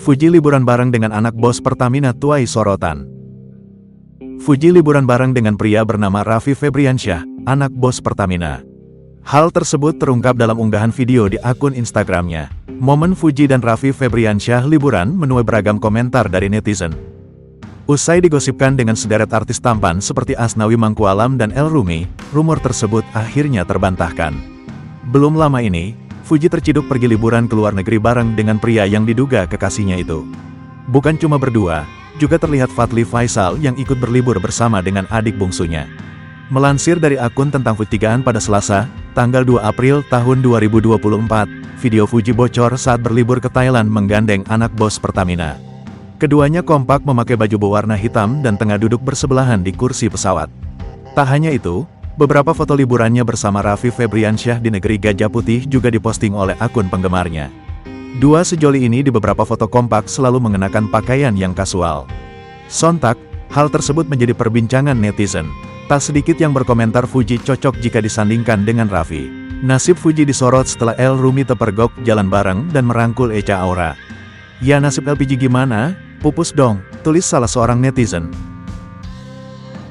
Fuji liburan bareng dengan anak bos Pertamina tuai sorotan. Fuji liburan bareng dengan pria bernama Raffi Febriansyah, anak bos Pertamina. Hal tersebut terungkap dalam unggahan video di akun Instagramnya. Momen Fuji dan Raffi Febriansyah liburan menuai beragam komentar dari netizen. Usai digosipkan dengan sederet artis tampan seperti Asnawi Mangkualam dan El Rumi, rumor tersebut akhirnya terbantahkan. Belum lama ini, Fuji terciduk pergi liburan ke luar negeri bareng dengan pria yang diduga kekasihnya itu. Bukan cuma berdua, juga terlihat Fadly Faisal yang ikut berlibur bersama dengan adik bungsunya. Melansir dari akun tentang Fujigaan pada Selasa, tanggal 2 April tahun 2024, video Fuji bocor saat berlibur ke Thailand menggandeng anak bos Pertamina. Keduanya kompak memakai baju berwarna hitam dan tengah duduk bersebelahan di kursi pesawat. Tak hanya itu, beberapa foto liburannya bersama Raffi Febriansyah di negeri Gajah Putih juga diposting oleh akun penggemarnya. Dua sejoli ini di beberapa foto kompak selalu mengenakan pakaian yang kasual. Sontak, hal tersebut menjadi perbincangan netizen. Tak sedikit yang berkomentar Fuji cocok jika disandingkan dengan Raffi. Nasib Fuji disorot setelah El Rumi terpergok jalan bareng dan merangkul Echa Aura. Ya nasib LPG gimana? Pupus dong, tulis salah seorang netizen.